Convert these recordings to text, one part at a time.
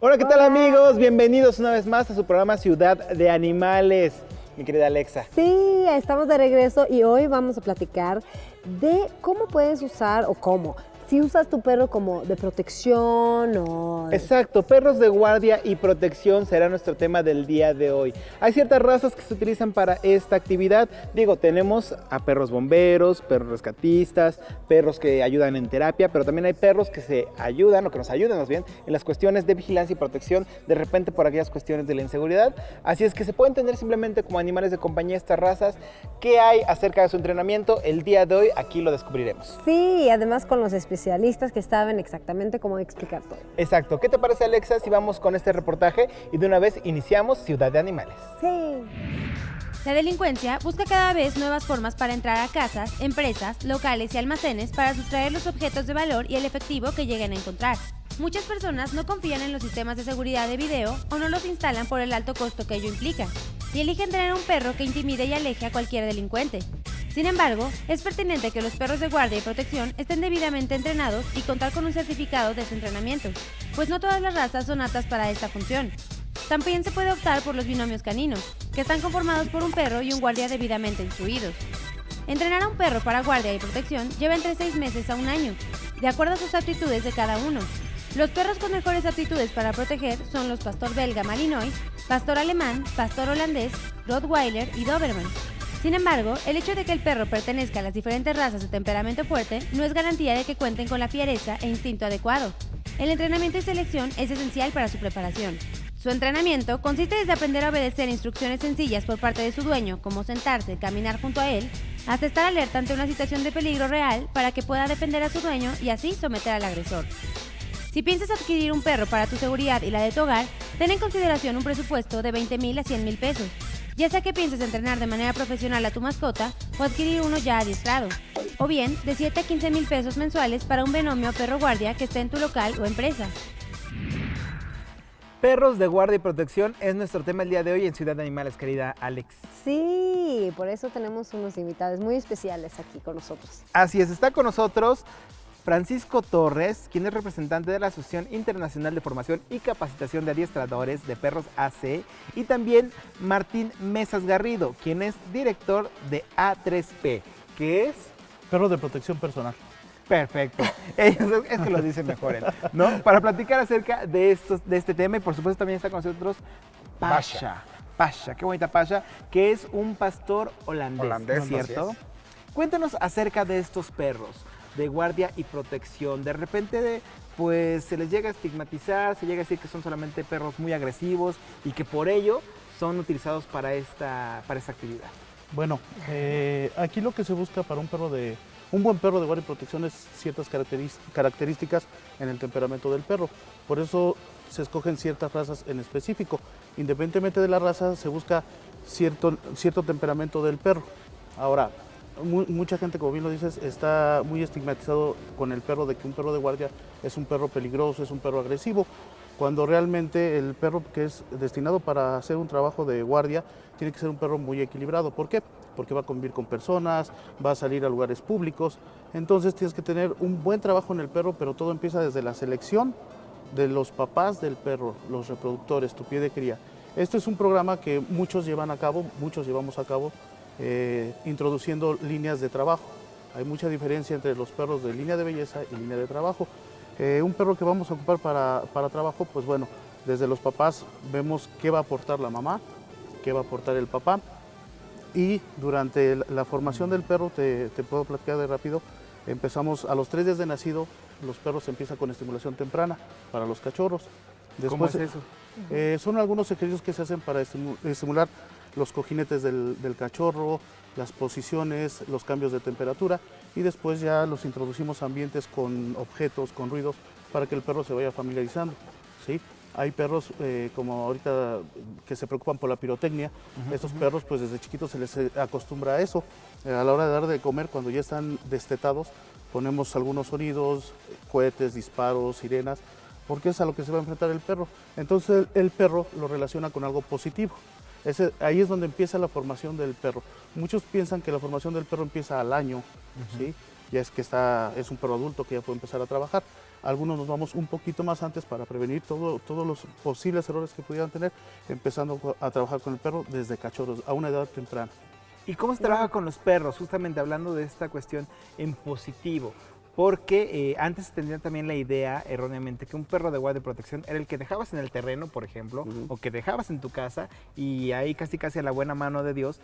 Hola, ¿qué tal amigos? Bienvenidos una vez más a su programa Ciudad de Animales, mi querida Alexa. Sí, estamos de regreso y hoy vamos a platicar de cómo puedes usar o cómo. Si usas tu perro como de protección o... Exacto, perros de guardia y protección será nuestro tema del día de hoy. Hay ciertas razas que se utilizan para esta actividad. Digo, tenemos a perros bomberos, perros rescatistas, perros que ayudan en terapia, pero también hay perros que se ayudan, o que nos ayudan más bien, en las cuestiones de vigilancia y protección, de repente por aquellas cuestiones de la inseguridad. Así es que se pueden entender simplemente como animales de compañía estas razas. ¿Qué hay acerca de su entrenamiento? El día de hoy aquí lo descubriremos. Sí, y además con los especialistas que saben exactamente cómo explicar todo. Exacto. ¿Qué te parece, Alexa, si vamos con este reportaje y de una vez iniciamos Ciudad de Animales? Sí. La delincuencia busca cada vez nuevas formas para entrar a casas, empresas, locales y almacenes para sustraer los objetos de valor y el efectivo que lleguen a encontrar. Muchas personas no confían en los sistemas de seguridad de video o no los instalan por el alto costo que ello implica, y eligen tener un perro que intimide y aleje a cualquier delincuente. Sin embargo, es pertinente que los perros de guardia y protección estén debidamente entrenados y contar con un certificado de su entrenamiento, pues no todas las razas son aptas para esta función. También se puede optar por los binomios caninos, que están conformados por un perro y un guardia debidamente instruidos. Entrenar a un perro para guardia y protección lleva entre 6 meses a 1 año, de acuerdo a sus aptitudes de cada uno. Los perros con mejores aptitudes para proteger son los pastor belga malinois, pastor alemán, pastor holandés, rottweiler y doberman. Sin embargo, el hecho de que el perro pertenezca a las diferentes razas de temperamento fuerte no es garantía de que cuenten con la fiereza e instinto adecuado. El entrenamiento y selección es esencial para su preparación. Su entrenamiento consiste desde aprender a obedecer instrucciones sencillas por parte de su dueño, como sentarse, caminar junto a él, hasta estar alerta ante una situación de peligro real para que pueda defender a su dueño y así someter al agresor. Si piensas adquirir un perro para tu seguridad y la de tu hogar, ten en consideración un presupuesto de 20,000 a 100,000 pesos, ya sea que pienses entrenar de manera profesional a tu mascota o adquirir uno ya adiestrado, o bien de 7 a 15,000 pesos mensuales para un binomio perro guardia que esté en tu local o empresa. Perros de guardia y protección es nuestro tema el día de hoy en Ciudad de Animales, querida Alex. Sí, por eso tenemos unos invitados muy especiales aquí con nosotros. Así es, está con nosotros Francisco Torres, quien es representante de la Asociación Internacional de Formación y Capacitación de Adiestradores de Perros AC, y también Martín Mesas Garrido, quien es director de A3P, que es... Perro de protección personal. Perfecto, es que lo dice mejor él, ¿no? Para platicar acerca de este tema, y por supuesto también está con nosotros Pasha, qué bonita Pasha, que es un pastor holandés, ¿cierto? Cuéntanos acerca de estos perros de guardia y protección. De repente, pues se les llega a estigmatizar, se llega a decir que son solamente perros muy agresivos y que por ello son utilizados para esta actividad. Bueno, aquí lo que se busca para un buen perro de guardia y protección es ciertas características en el temperamento del perro. Por eso se escogen ciertas razas en específico. Independientemente de la raza, se busca cierto temperamento del perro. Ahora, mucha gente, como bien lo dices, está muy estigmatizado con el perro de que un perro de guardia es un perro peligroso, es un perro agresivo, cuando realmente el perro que es destinado para hacer un trabajo de guardia tiene que ser un perro muy equilibrado. ¿Por qué? Porque va a convivir con personas, va a salir a lugares públicos, entonces tienes que tener un buen trabajo en el perro, pero todo empieza desde la selección de los papás del perro, los reproductores, tu pie de cría. Este es un programa que muchos llevamos a cabo, introduciendo líneas de trabajo. Hay mucha diferencia entre los perros de línea de belleza y línea de trabajo. Un perro que vamos a ocupar para trabajo, pues bueno, desde los papás vemos qué va a aportar la mamá, qué va a aportar el papá, y durante la formación del perro, te puedo platicar de rápido, empezamos a los 3 días de nacido, los perros empiezan con estimulación temprana para los cachorros. Después, ¿Cómo es eso? Son algunos ejercicios que se hacen para estimular los cojinetes del cachorro, las posiciones, los cambios de temperatura, y después ya los introducimos a ambientes con objetos, con ruidos, para que el perro se vaya familiarizando, ¿sí? Hay perros como ahorita que se preocupan por la pirotecnia. Estos perros pues desde chiquitos se les acostumbra a eso. A la hora de dar de comer, cuando ya están destetados, ponemos algunos sonidos, cohetes, disparos, sirenas, porque es a lo que se va a enfrentar el perro. Entonces el perro lo relaciona con algo positivo. Ahí es donde empieza la formación del perro. Muchos piensan que la formación del perro empieza al año, ¿sí? Ya es que es un perro adulto que ya puede empezar a trabajar. Algunos nos vamos un poquito más antes para prevenir todos los posibles errores que pudieran tener, empezando a trabajar con el perro desde cachorros, a una edad temprana. ¿Y cómo se trabaja con los perros? Justamente hablando de esta cuestión en positivo. Porque antes se tenía también la idea, erróneamente, que un perro de guardia de protección era el que dejabas en el terreno, por ejemplo, o que dejabas en tu casa y ahí casi a la buena mano de Dios,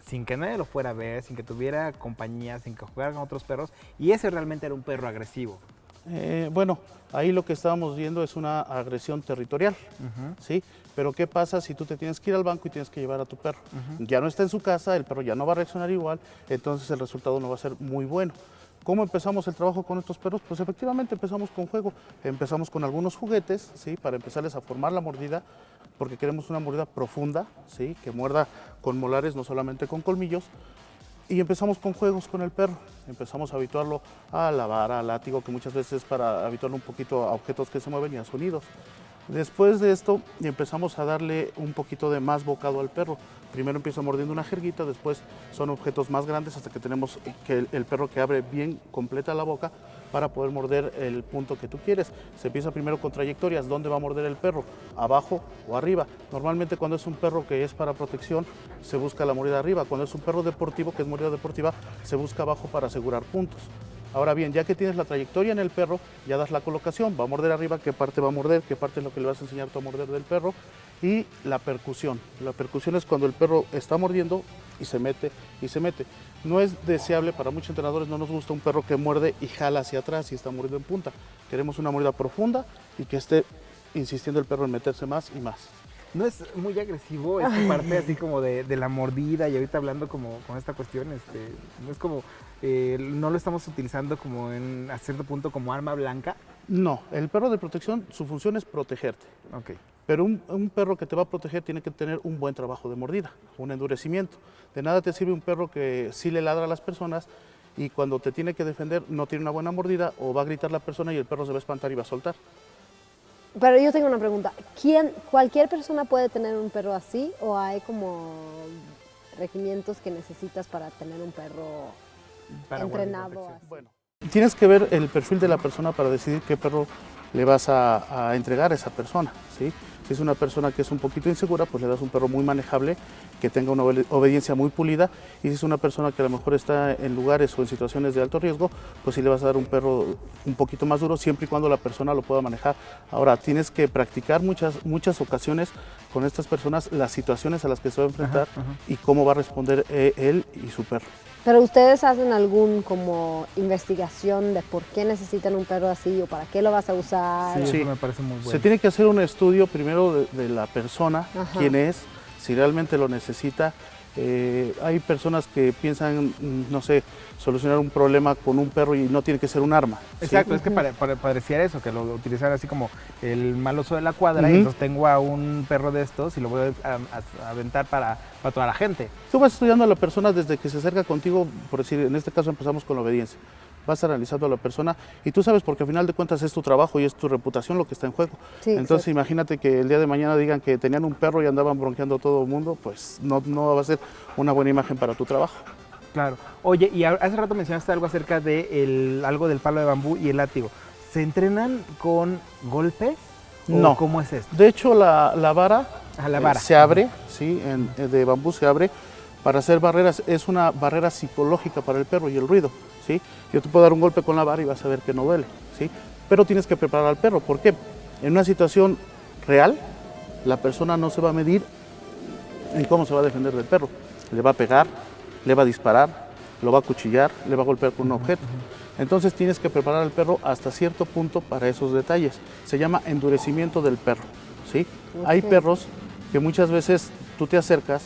sin que nadie lo fuera a ver, sin que tuviera compañía, sin que jugara con otros perros, y ese realmente era un perro agresivo. Bueno, ahí lo que estábamos viendo es una agresión territorial, ¿sí? Pero ¿qué pasa si tú te tienes que ir al banco y tienes que llevar a tu perro? Ya no está en su casa, el perro ya no va a reaccionar igual, entonces el resultado no va a ser muy bueno. ¿Cómo empezamos el trabajo con estos perros? Pues efectivamente empezamos con juego, empezamos con algunos juguetes, ¿sí? Para empezarles a formar la mordida, porque queremos una mordida profunda, ¿sí? Que muerda con molares, no solamente con colmillos. Y empezamos con juegos con el perro, empezamos a habituarlo a la vara, al látigo, que muchas veces es para habituarlo un poquito a objetos que se mueven y a sonidos. Después de esto empezamos a darle un poquito de más bocado al perro. Primero empieza mordiendo una jerguita, después son objetos más grandes hasta que tenemos que el perro que abre bien completa la boca para poder morder el punto que tú quieres. Se empieza primero con trayectorias, ¿dónde va a morder el perro? ¿Abajo o arriba? Normalmente cuando es un perro que es para protección se busca la mordida arriba, cuando es un perro deportivo que es mordida deportiva se busca abajo para asegurar puntos. Ahora bien, ya que tienes la trayectoria en el perro, ya das la colocación, va a morder arriba, qué parte va a morder, qué parte es lo que le vas a enseñar tú a morder del perro, y la percusión. La percusión es cuando el perro está mordiendo y se mete y se mete. No es deseable para muchos entrenadores, no nos gusta un perro que muerde y jala hacia atrás y está mordiendo en punta. Queremos una mordida profunda y que esté insistiendo el perro en meterse más y más. No es muy agresivo esta parte así como de la mordida, y ahorita hablando como con esta cuestión, no es como, no lo estamos utilizando como a cierto punto como arma blanca. No, el perro de protección, su función es protegerte. Okay. Pero un perro que te va a proteger tiene que tener un buen trabajo de mordida, un endurecimiento. De nada te sirve un perro que sí le ladra a las personas y cuando te tiene que defender no tiene una buena mordida, o va a gritar la persona y el perro se va a espantar y va a soltar. Pero yo tengo una pregunta. ¿Cualquier persona puede tener un perro así o hay como requerimientos que necesitas para tener un perro entrenado así? Bueno, tienes que ver el perfil de la persona para decidir qué perro le vas a entregar a esa persona, ¿sí? Si es una persona que es un poquito insegura, pues le das un perro muy manejable, que tenga una obediencia muy pulida, y si es una persona que a lo mejor está en lugares o en situaciones de alto riesgo, pues sí le vas a dar un perro un poquito más duro, siempre y cuando la persona lo pueda manejar. Ahora, tienes que practicar muchas ocasiones con estas personas las situaciones a las que se va a enfrentar y cómo va a responder él y su perro. ¿Pero ustedes hacen algún como investigación de por qué necesitan un perro así o para qué lo vas a usar? Sí, eso me parece muy bueno. Se tiene que hacer un estudio primero de la persona, quién es, si realmente lo necesita. Hay personas que piensan, no sé, solucionar un problema con un perro y no tiene que ser un arma. Exacto, ¿sí? Es que pareciera eso, que lo utilizan así como el mal oso de la cuadra, y entonces tengo a un perro de estos y lo voy a aventar para toda la gente. Tú vas estudiando a la persona desde que se acerca contigo, por decir, en este caso empezamos con la obediencia. Vas analizando a la persona y tú sabes, porque al final de cuentas es tu trabajo y es tu reputación lo que está en juego. Sí, entonces imagínate que el día de mañana digan que tenían un perro y andaban bronqueando a todo el mundo, pues no va a ser una buena imagen para tu trabajo. Claro. Oye, y hace rato mencionaste algo acerca de algo del palo de bambú y el látigo. ¿Se entrenan con golpes? No. ¿Cómo es esto? De hecho, la vara, se abre, ¿sí? De bambú se abre para hacer barreras. Es una barrera psicológica para el perro y el ruido, ¿sí? Yo te puedo dar un golpe con la vara y vas a ver que no duele, ¿sí? Pero tienes que preparar al perro. ¿Por qué? En una situación real, la persona no se va a medir en cómo se va a defender del perro. Le va a pegar, le va a disparar, lo va a cuchillar, le va a golpear con un objeto. Entonces tienes que preparar al perro hasta cierto punto para esos detalles. Se llama endurecimiento del perro, ¿sí? Okay. Hay perros que muchas veces tú te acercas,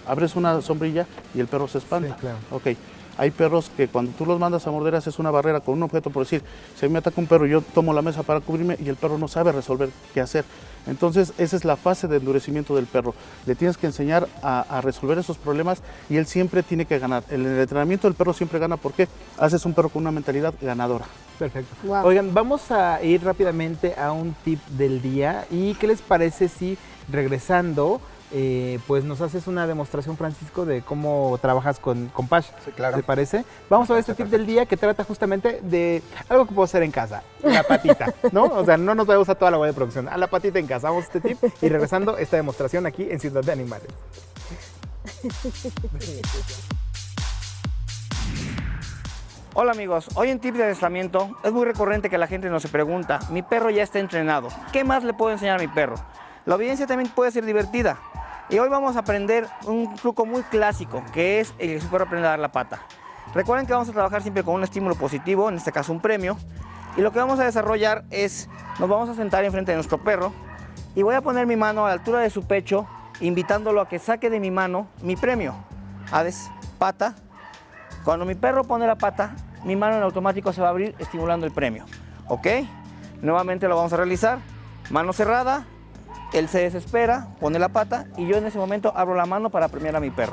abres una sombrilla y el perro se espanta. Sí, claro. Okay. Hay perros que cuando tú los mandas a morder haces una barrera con un objeto, por decir, si a mí me ataca un perro y yo tomo la mesa para cubrirme y el perro no sabe resolver qué hacer. Entonces esa es la fase de endurecimiento del perro. Le tienes que enseñar a resolver esos problemas y él siempre tiene que ganar. En el entrenamiento el perro siempre gana porque haces un perro con una mentalidad ganadora. Perfecto. Wow. Oigan, vamos a ir rápidamente a un tip del día. ¿Y qué les parece si regresando pues nos haces una demostración, Francisco, de cómo trabajas con Pasha. Sí, claro. ¿Te parece? Vamos a ver este tip del día que trata justamente de algo que puedo hacer en casa, la patita, ¿no? O sea, no nos vamos a toda la web de producción, a la patita en casa. Vamos a este tip y regresando esta demostración aquí en Ciudad de Animales. Hola amigos, hoy en Tips de Adiestramiento es muy recurrente que la gente nos se pregunta, mi perro ya está entrenado, ¿qué más le puedo enseñar a mi perro? La obediencia también puede ser divertida y hoy vamos a aprender un truco muy clásico que es el que su perro aprende a dar la pata. Recuerden que vamos a trabajar siempre con un estímulo positivo, en este caso un premio, y lo que vamos a desarrollar es, nos vamos a sentar enfrente de nuestro perro y voy a poner mi mano a la altura de su pecho, invitándolo a que saque de mi mano mi premio. Hades, pata. Cuando mi perro pone la pata, mi mano en automático se va a abrir estimulando el premio. ¿Ok? Nuevamente lo vamos a realizar. Mano cerrada, él se desespera, pone la pata y yo en ese momento abro la mano para premiar a mi perro.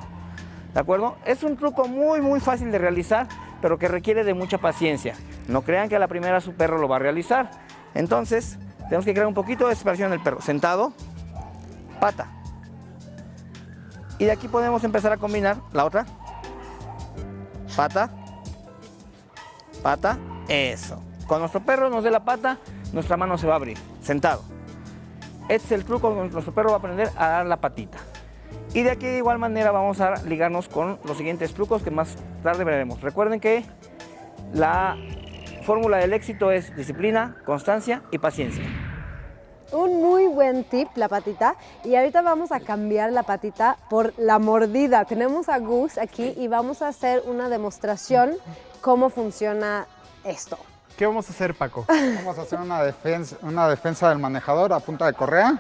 ¿De acuerdo? Es un truco muy fácil de realizar, pero que requiere de mucha paciencia. No crean que a la primera su perro lo va a realizar. Entonces, tenemos que crear un poquito de desesperación en el perro. Sentado, pata. Y de aquí podemos empezar a combinar la otra. Pata, pata, eso. Cuando nuestro perro nos dé la pata, nuestra mano se va a abrir, sentado. Este es el truco donde nuestro perro va a aprender a dar la patita. Y de aquí de igual manera vamos a ligarnos con los siguientes trucos que más tarde veremos. Recuerden que la fórmula del éxito es disciplina, constancia y paciencia. Un muy buen tip, la patita. Y ahorita vamos a cambiar la patita por la mordida. Tenemos a Gus aquí y vamos a hacer una demostración cómo funciona esto. ¿Qué vamos a hacer, Paco? Vamos a hacer una defensa del manejador a punta de correa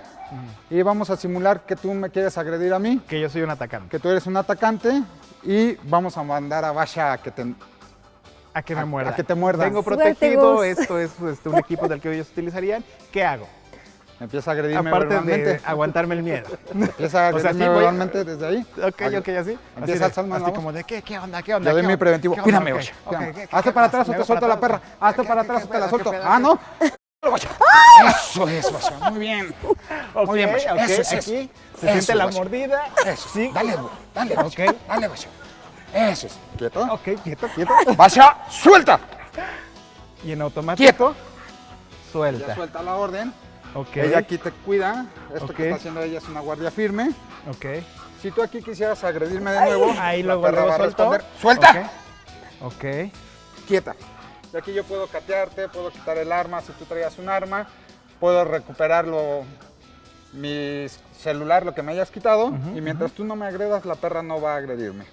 y vamos a simular que tú me quieres agredir a mí, Que yo soy un atacante. que tú eres un atacante y vamos a mandar a Basha a que te... A que me muerda. a que te muerda. Vengo Suerte, protegido, Gus. esto es un equipo del que ellos utilizarían. ¿Qué hago? Empieza a agredirme Aparte verbalmente. de aguantarme el miedo. Empieza a O sea, agredirme sí voy a- verbalmente desde ahí. Ok, así. Empieza a alzarme la así voz. como de, ¿qué onda? ¿Qué onda? Yo doy ¿Qué mi onda? preventivo. ¿Qué onda? Cuídame, Ok, Basha. ok, Cuídame. ¿qué Hazte para atrás o Me te hago suelto para la perra. atrás. Hazte ¿Qué para atrás o te la pedo? suelto. ¿Qué pedo? Ah, ¿no? Basha. Eso es, Basha. Muy bien. Ok, Muy bien, Basha. ok, Eso es, aquí eso. se siente Eso, la Basha. mordida. Eso. Sí. Dale, dale, Basha. Ok. Dale, Basha. Eso es. ¿Quieto? Ok, quieto. Basha, suelta. Y en automático, Quieto. Ya suelta. suelta la orden. Ok, Ella aquí te cuida. Esto Ok. que está haciendo ella es una guardia firme. ok. Si tú aquí quisieras agredirme de nuevo, Ahí la luego, perra luego va a suelto. responder. ¡Suelta! Ok. Quieta. Y aquí yo puedo catearte, puedo quitar el arma si tú traías un arma, puedo recuperarlo, mi celular, lo que me hayas quitado, y mientras tú no me agredas, la perra no va a agredirme.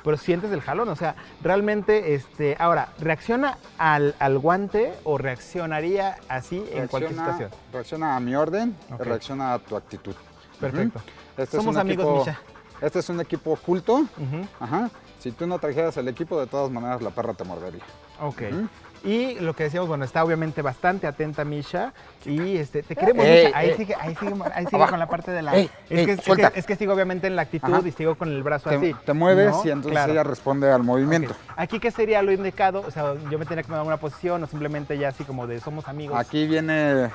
Pero sientes el jalón, o sea, realmente, ahora, ¿reacciona al guante o reaccionaría así en cualquier situación? Reacciona a mi orden, Ok. reacciona a tu actitud. Perfecto. Ujú. Este Somos es un amigos, equipo, Misha. Este es un equipo oculto. Ujú. Ajá. Si tú no trajeras el equipo, de todas maneras la perra te mordería. Ok. Ujú. Y lo que decíamos, bueno, está obviamente bastante atenta Misha y te queremos Ey, mucho. Ahí ey. sigue Abajo. con la parte de la... Ey, ey, suelta. es que sigo obviamente en la actitud Ajá. y sigo con el brazo así. Te mueves ¿no? y entonces Claro. ella responde al movimiento. Ok. Aquí, ¿qué sería lo indicado? O sea, yo me tenía que tomar una posición o simplemente ya así como de somos amigos. Aquí viene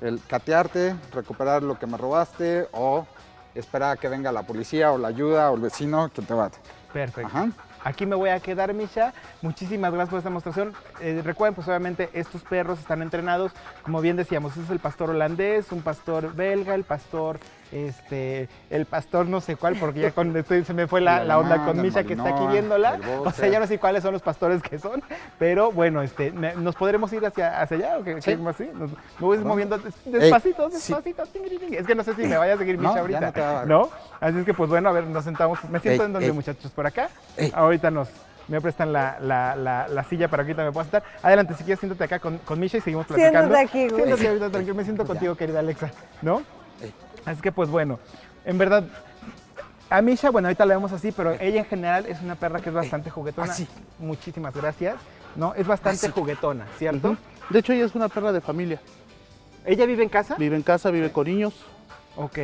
el catearte, recuperar lo que me robaste o esperar a que venga la policía o la ayuda o el vecino que te bate. Perfecto. Ajá. Aquí me voy a quedar, Misha. Muchísimas gracias por esta demostración. Recuerden, pues obviamente estos perros están entrenados. Como bien decíamos, este es el pastor holandés, un pastor belga, el pastor no sé cuál, porque ya se me fue la El onda alemán, con el Misha que está aquí malinois, viéndola. el O sea, boxer. ya no sé cuáles son los pastores que son, pero bueno, ¿nos podremos ir hacia allá o qué? Sí. ¿Cómo así? Me voy Vamos. moviendo despacito, sí. despacito. Es que no sé si me vaya a seguir No, Misha ya ahorita. no te va a dar. ¿No? Así es que, pues bueno, a ver, nos sentamos. Me siento Ey, en donde, ey. muchachos, por acá. Ey. Ahorita me prestan la silla para que ahorita me pueda sentar. Adelante, si quieres, siéntate acá con Misha y seguimos platicando. Siéntate aquí, Gus. Siéntate ahorita, tranquilo. Me siento contigo, querida Alexa, ¿no? Ey. Así que, pues bueno, en verdad, a Misha, bueno, ahorita la vemos así, pero ella en general es una perra que es bastante juguetona. así. Muchísimas gracias. ¿No? Es bastante Así. juguetona, ¿cierto? Ujú. De hecho, ella es una perra de familia. ¿Ella vive en casa? Vive en casa, vive con niños. Ok.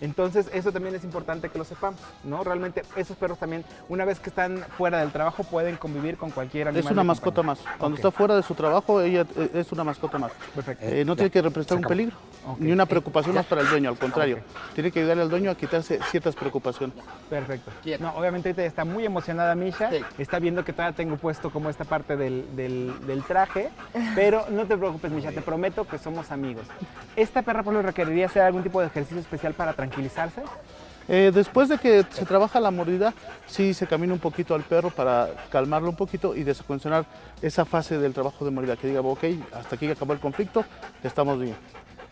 Entonces, eso también es importante que lo sepamos, ¿no? Realmente, esos perros también, una vez que están fuera del trabajo, pueden convivir con cualquier animal. Es una mascota más. Cuando está fuera de su trabajo, ella es una mascota más. Perfecto. No tiene que representar un peligro, ni una preocupación más para el dueño, al contrario. Ok. Tiene que ayudarle al dueño a quitarse ciertas preocupaciones. Perfecto. No, obviamente ahorita está muy emocionada Misha, está viendo que todavía tengo puesto como esta parte del traje, pero no te preocupes Misha, te prometo que somos amigos. ¿Esta perra por lo requeriría hacer algún tipo de ejercicio especial para tranquilizarse? Después de que se trabaja la mordida, sí se camina un poquito al perro para calmarlo un poquito y desacondicionar esa fase del trabajo de mordida, que diga, ok, hasta aquí acabó el conflicto, estamos bien.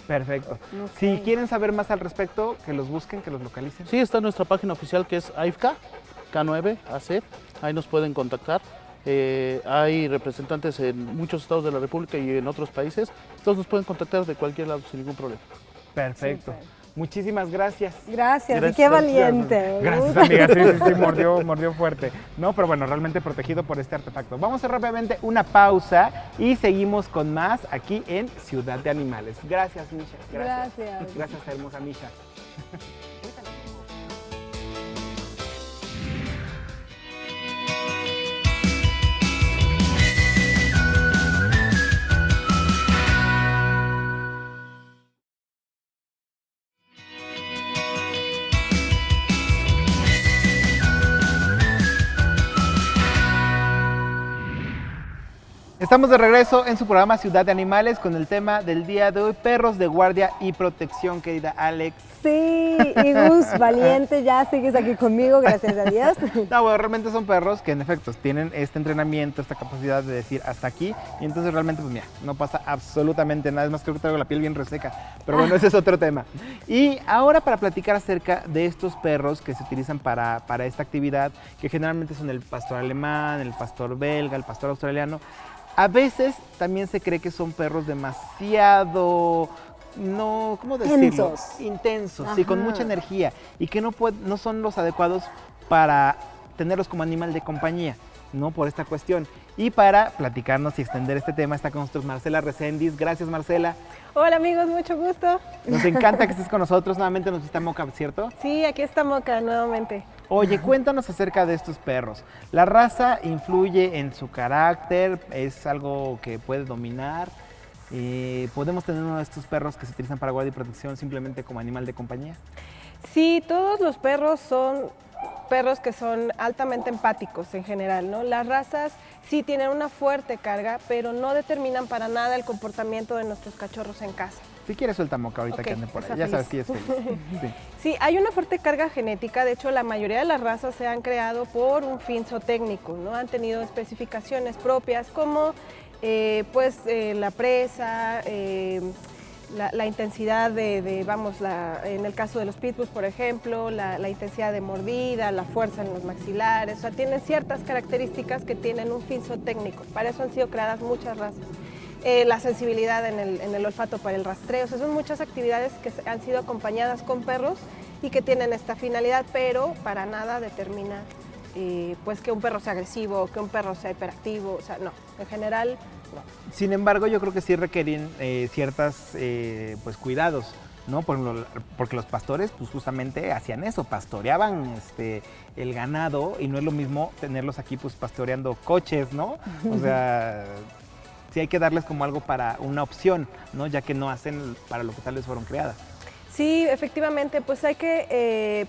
Perfecto. Si quieren saber más al respecto, que los busquen, que los localicen. Sí, está nuestra página oficial que es AIFCA, K9AC, ahí nos pueden contactar. Hay representantes en muchos estados de la República y en otros países, entonces nos pueden contactar de cualquier lado sin ningún problema. Perfecto. Muchísimas gracias. Gracias, y qué valiente. Gracias, amiga. Sí, mordió fuerte. No, pero bueno, realmente protegido por este artefacto. Vamos a hacer rápidamente una pausa y seguimos con más aquí en Ciudad de Animales. Gracias, Misha. Gracias. Gracias, hermosa Misha. Estamos de regreso en su programa Ciudad de Animales con el tema del día de hoy, perros de guardia y protección, querida Alex. Sí, y Gus, valiente, ya sigues aquí conmigo, gracias a Dios. No, bueno, realmente son perros que en efecto tienen este entrenamiento, esta capacidad de decir hasta aquí, y entonces realmente, pues mira, no pasa absolutamente nada, es más, creo que traigo la piel bien reseca, pero bueno, ese es otro tema. Y ahora para platicar acerca de estos perros que se utilizan para esta actividad, que generalmente son el pastor alemán, el pastor belga, el pastor australiano. A veces también se cree que son perros demasiado, no, ¿cómo decirlo? Intensos, sí, con mucha energía y que no son los adecuados para tenerlos como animal de compañía, ¿no? Por esta cuestión. Y para platicarnos y extender este tema está con nosotros Marcela Reséndiz. Gracias, Marcela. Hola amigos, mucho gusto. Nos encanta que estés con nosotros. Nuevamente nos visita Moca, ¿cierto? Sí, aquí está Moca nuevamente. Oye, cuéntanos acerca de estos perros. ¿La raza influye en su carácter? ¿Es algo que puede dominar? ¿Podemos tener uno de estos perros que se utilizan para guardia y protección simplemente como animal de compañía? Sí, todos los perros son perros que son altamente empáticos en general, ¿no? Las razas sí tienen una fuerte carga, pero no determinan para nada el comportamiento de nuestros cachorros en casa. Si quieres suelta Moca ahorita que ande por ahí. Ya sabes que ella es feliz. Sí. Sí, hay una fuerte carga genética. De hecho, la mayoría de las razas se han creado por un fin zootécnico, ¿no? Han tenido especificaciones propias como la presa, la intensidad en el caso de los pitbulls, por ejemplo, la intensidad de mordida, la fuerza en los maxilares, o sea, tienen ciertas características que tienen un fin zootécnico. Para eso han sido creadas muchas razas. La sensibilidad en el olfato para el rastreo, o sea, son muchas actividades que han sido acompañadas con perros y que tienen esta finalidad, pero para nada determina que un perro sea agresivo, que un perro sea hiperactivo, o sea, no, en general no. Sin embargo, yo creo que sí requieren ciertos cuidados, ¿no? Porque los pastores pues justamente hacían eso, pastoreaban el ganado y no es lo mismo tenerlos aquí pues pastoreando coches, ¿no? O sea, sí hay que darles como algo para una opción, ¿no? Ya que no hacen para lo que tal vez fueron creadas. Sí, efectivamente, pues hay que,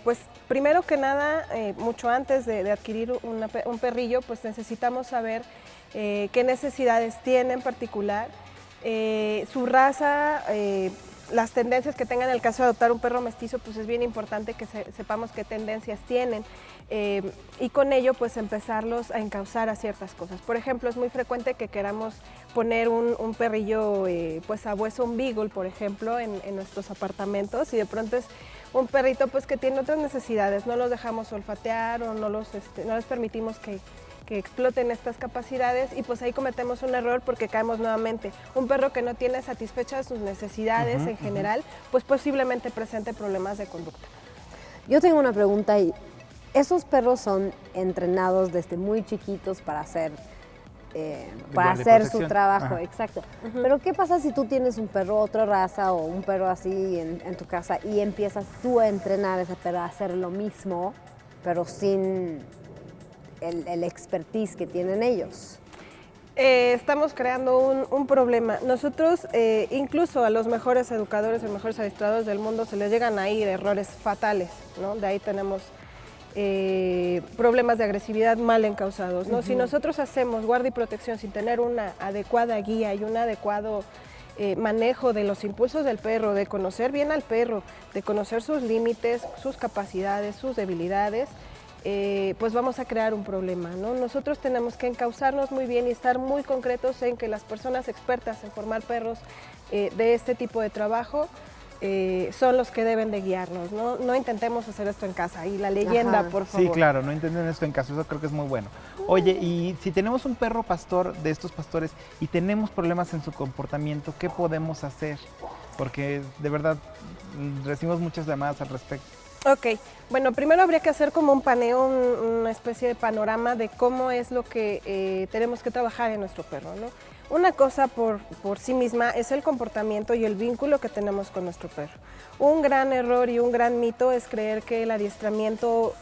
primero que nada, mucho antes de adquirir un perrillo, pues necesitamos saber qué necesidades tiene en particular, su raza, las tendencias que tengan. En el caso de adoptar un perro mestizo, pues es bien importante que sepamos qué tendencias tienen y con ello pues empezarlos a encauzar a ciertas cosas. Por ejemplo, es muy frecuente que queramos poner un perrillo sabueso, un beagle, por ejemplo, en nuestros apartamentos, y de pronto es un perrito pues que tiene otras necesidades, no los dejamos olfatear o no les permitimos que exploten estas capacidades, y pues ahí cometemos un error porque caemos nuevamente. Un perro que no tiene satisfechas sus necesidades en general, pues posiblemente presente problemas de conducta. Yo tengo una pregunta ahí. ¿Esos perros son entrenados desde muy chiquitos para ser para guardia y hacer su protección. trabajo, Ajá. exacto. Pero ¿qué pasa si tú tienes un perro, otra raza o un perro así en tu casa y empiezas tú a entrenar a ese perro a hacer lo mismo, pero sin el expertise que tienen ellos? Estamos creando un problema. Nosotros, incluso a los mejores educadores, los mejores adiestradores del mundo, se les llegan a ir errores fatales, ¿no? De ahí tenemos problemas de agresividad mal encausados, ¿no? Si nosotros hacemos guardia y protección sin tener una adecuada guía y un adecuado manejo de los impulsos del perro, de conocer bien al perro, de conocer sus límites, sus capacidades, sus debilidades, pues vamos a crear un problema, ¿no? Nosotros tenemos que encauzarnos muy bien y estar muy concretos en que las personas expertas en formar perros de este tipo de trabajo son los que deben de guiarnos, ¿no? No intentemos hacer esto en casa. Y la leyenda, Ajá. por favor. Sí, claro, no entienden esto en caso, eso creo que es muy bueno. Oye, y si tenemos un perro pastor de estos pastores y tenemos problemas en su comportamiento, ¿qué podemos hacer? Porque de verdad recibimos muchas llamadas al respecto. Ok, bueno, primero habría que hacer como un paneo, una especie de panorama de cómo es lo que tenemos que trabajar en nuestro perro, ¿no? Una cosa por sí misma es el comportamiento y el vínculo que tenemos con nuestro perro. Un gran error y un gran mito es creer que el adiestramiento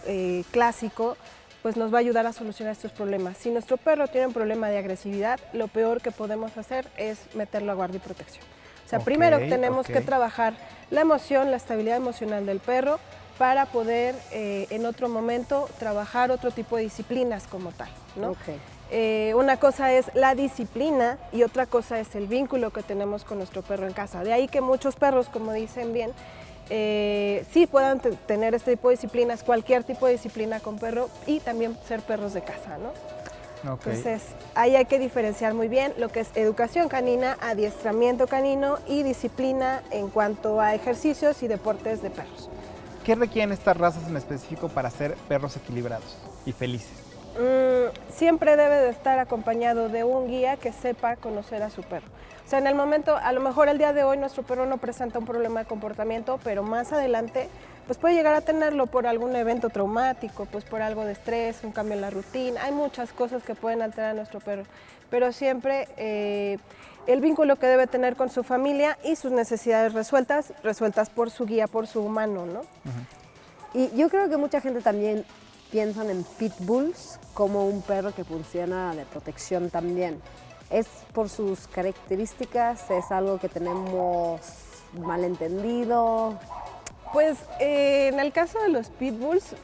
clásico pues nos va a ayudar a solucionar estos problemas. Si nuestro perro tiene un problema de agresividad, lo peor que podemos hacer es meterlo a guardia y protección. O sea, Ok, primero tenemos ok. que trabajar la emoción, la estabilidad emocional del perro para poder en otro momento trabajar otro tipo de disciplinas como tal, ¿no? Ok. Una cosa es la disciplina y otra cosa es el vínculo que tenemos con nuestro perro en casa. De ahí que muchos perros, como dicen bien, sí puedan tener este tipo de disciplinas, cualquier tipo de disciplina con perro y también ser perros de casa, ¿no? Ok. Entonces, ahí hay que diferenciar muy bien lo que es educación canina, adiestramiento canino y disciplina en cuanto a ejercicios y deportes de perros. ¿Qué requieren estas razas en específico para ser perros equilibrados y felices? Siempre debe de estar acompañado de un guía que sepa conocer a su perro. O sea, en el momento, a lo mejor el día de hoy nuestro perro no presenta un problema de comportamiento, pero más adelante pues puede llegar a tenerlo por algún evento traumático, pues por algo de estrés, un cambio en la rutina. Hay muchas cosas que pueden alterar a nuestro perro, pero siempre el vínculo que debe tener con su familia y sus necesidades resueltas por su guía, por su humano, ¿no? Y yo creo que mucha gente también piensan en pitbulls como un perro que funciona de protección también. ¿Es por sus características? ¿Es algo que tenemos malentendido? Pues en el caso de los pitbulls,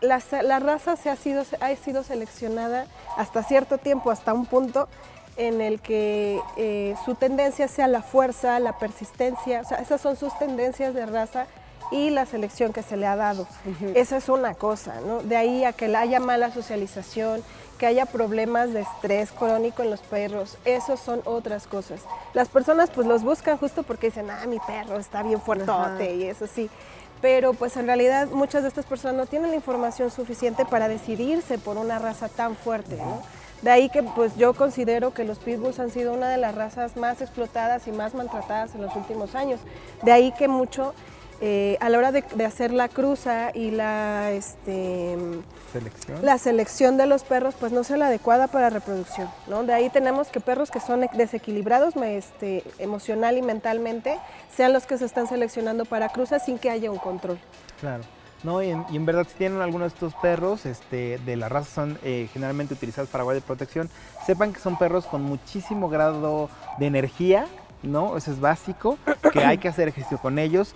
la raza ha sido seleccionada hasta cierto tiempo, hasta un punto en el que su tendencia sea la fuerza, la persistencia, o sea, esas son sus tendencias de raza y la selección que se le ha dado. Esa es una cosa, ¿no? De ahí a que haya mala socialización, que haya problemas de estrés crónico en los perros, esos son otras cosas. Las personas pues los buscan justo porque dicen, mi perro está bien fuertote y eso sí. Pero pues en realidad muchas de estas personas no tienen la información suficiente para decidirse por una raza tan fuerte, ¿no? De ahí que pues yo considero que los pitbulls han sido una de las razas más explotadas y más maltratadas en los últimos años. De ahí que mucho a la hora de hacer la cruza y la selección de los perros pues no sea la adecuada para reproducción, ¿no? De ahí tenemos que perros que son desequilibrados emocional y mentalmente sean los que se están seleccionando para cruza sin que haya un control. Claro. No, y en verdad, si tienen alguno de estos perros, de la raza son generalmente utilizados para guardia y protección, sepan que son perros con muchísimo grado de energía, ¿no? Eso es básico, que hay que hacer ejercicio con ellos,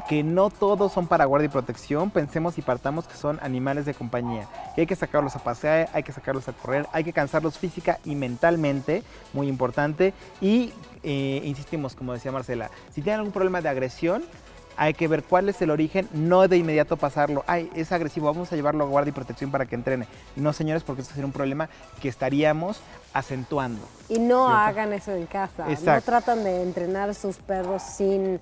que no todos son para guardia y protección, pensemos y partamos que son animales de compañía, que hay que sacarlos a pasear, hay que sacarlos a correr, hay que cansarlos física y mentalmente, muy importante, y insistimos, como decía Marcela, si tienen algún problema de agresión, hay que ver cuál es el origen, no de inmediato pasarlo, es agresivo, vamos a llevarlo a guardia y protección para que entrene. No, señores, porque esto sería un problema que estaríamos acentuando. Y no ¿cierto? hagan eso en casa. Exacto. No tratan de entrenar sus perros sin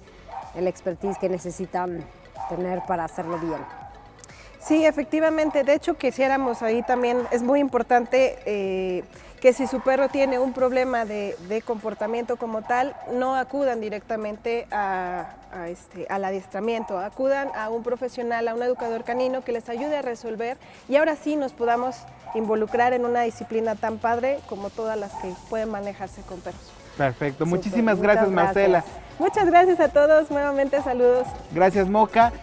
el expertise que necesitan tener para hacerlo bien. Sí, efectivamente. De hecho, quisiéramos ahí también, es muy importante que si su perro tiene un problema de comportamiento como tal, no acudan directamente al adiestramiento, acudan a un profesional, a un educador canino que les ayude a resolver y ahora sí nos podamos involucrar en una disciplina tan padre como todas las que pueden manejarse con perros. Perfecto. Súper, Muchísimas muchas gracias, Marcela. Muchas gracias a todos, nuevamente saludos. Gracias, Moca.